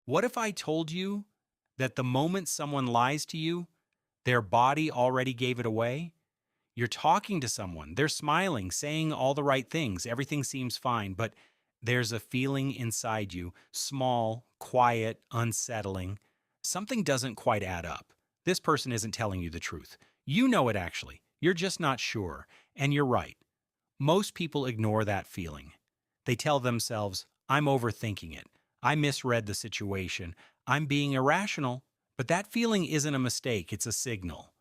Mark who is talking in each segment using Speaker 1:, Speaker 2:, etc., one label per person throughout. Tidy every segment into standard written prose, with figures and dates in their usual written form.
Speaker 1: What if I told you that the moment someone lies to you, their body already gave it away? You're talking to someone, they're smiling, saying all the right things, everything seems fine, but there's a feeling inside you, small, quiet, unsettling. Something doesn't quite add up. This person isn't telling you the truth. You know it actually. You're just not sure. And you're right. Most people ignore that feeling. They tell themselves, I'm overthinking it. I misread the situation. I'm being irrational. But that feeling isn't a mistake, it's a signal.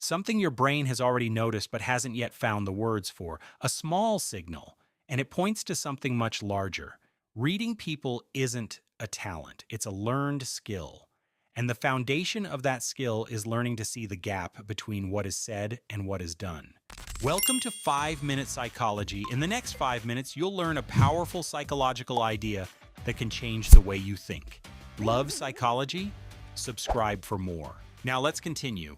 Speaker 1: Something your brain has already noticed but hasn't yet found the words for. A small signal. And it points to something much larger. Reading people isn't a talent, it's a learned skill. And the foundation of that skill is learning to see the gap between what is said and what is done. Welcome to 5-Minute Psychology. In the next 5 minutes, you'll learn a powerful psychological idea that can change the way you think. Love psychology? Subscribe for more. Now let's continue.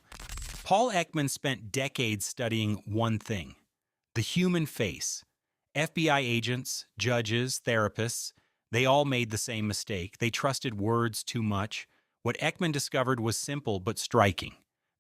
Speaker 1: Paul Ekman spent decades studying one thing: the human face. FBI agents, judges, therapists, they all made the same mistake. They trusted words too much. What Ekman discovered was simple but striking.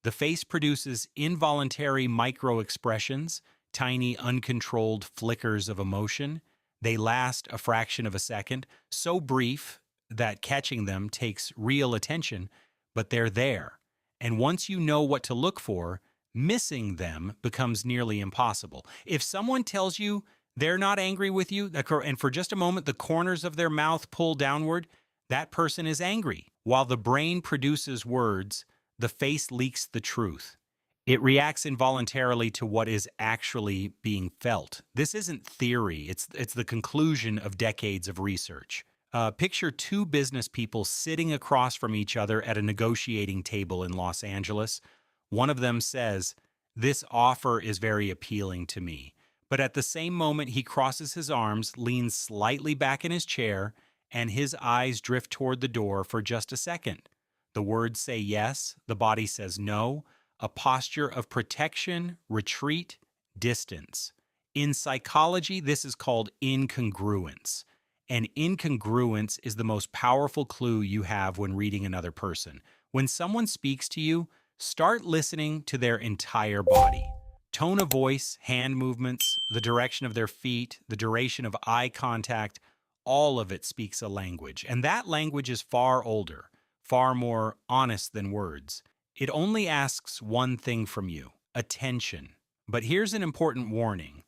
Speaker 1: The face produces involuntary micro-expressions, tiny uncontrolled flickers of emotion. They last a fraction of a second, so brief that catching them takes real attention, but they're there. And once you know what to look for, missing them becomes nearly impossible. If someone tells you they're not angry with you, and for just a moment the corners of their mouth pull downward, that person is angry. While the brain produces words, the face leaks the truth. It reacts involuntarily to what is actually being felt. This isn't theory, it's the conclusion of decades of research. Picture two business people sitting across from each other at a negotiating table in Los Angeles. One of them says, "This offer is very appealing to me." But at the same moment, he crosses his arms, leans slightly back in his chair, and his eyes drift toward the door for just a second. The words say yes, the body says no, a posture of protection, retreat, distance. In psychology, this is called incongruence. And incongruence is the most powerful clue you have when reading another person. When someone speaks to you, start listening to their entire body. Tone of voice, hand movements, the direction of their feet, the duration of eye contact, all of it speaks a language. And that language is far older, far more honest than words. It only asks one thing from you: attention. But here's an important warning.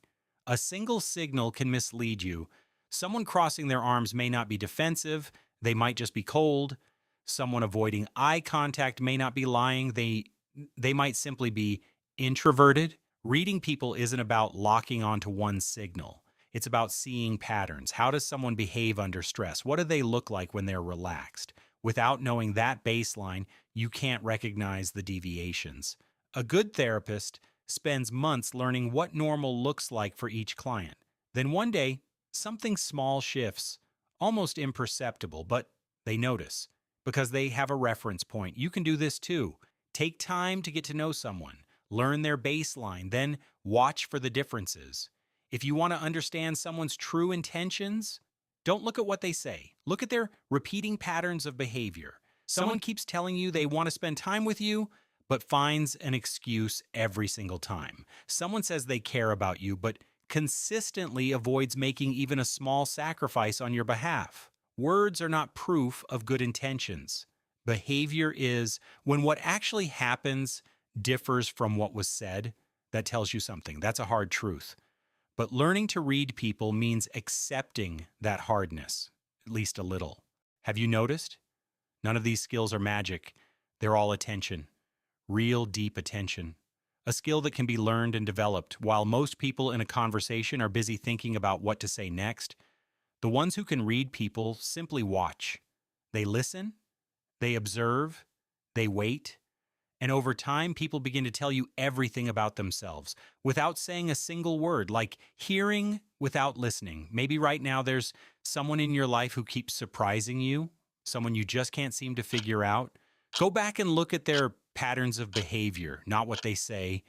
Speaker 1: A single signal can mislead you. Someone crossing their arms may not be defensive, they might just be cold. Someone avoiding eye contact may not be lying, they might simply be introverted. Reading people isn't about locking onto one signal. It's about seeing patterns. How does someone behave under stress? What do they look like when they're relaxed? Without knowing that baseline, you can't recognize the deviations. A good therapist spends months learning what normal looks like for each client. Then one day, something small shifts, almost imperceptible, but they notice because they have a reference point. You can do this too. Take time to get to know someone, learn their baseline, then watch for the differences. If you want to understand someone's true intentions, don't look at what they say. Look at their repeating patterns of behavior. Someone keeps telling you they want to spend time with you, but finds an excuse every single time. Someone says they care about you, but consistently avoids making even a small sacrifice on your behalf. Words are not proof of good intentions. Behavior is. When what actually happens differs from what was said, that tells you something. That's a hard truth. But learning to read people means accepting that hardness, at least a little. Have you noticed? None of these skills are magic. They're all attention. Real deep attention. A skill that can be learned and developed. While most people in a conversation are busy thinking about what to say next, the ones who can read people simply watch. They listen, they observe, they wait, and over time, people begin to tell you everything about themselves without saying a single word, like hearing without listening. Maybe right now there's someone in your life who keeps surprising you, someone you just can't seem to figure out. Go back and look at their patterns of behavior, not what they say.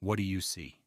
Speaker 1: What do you see?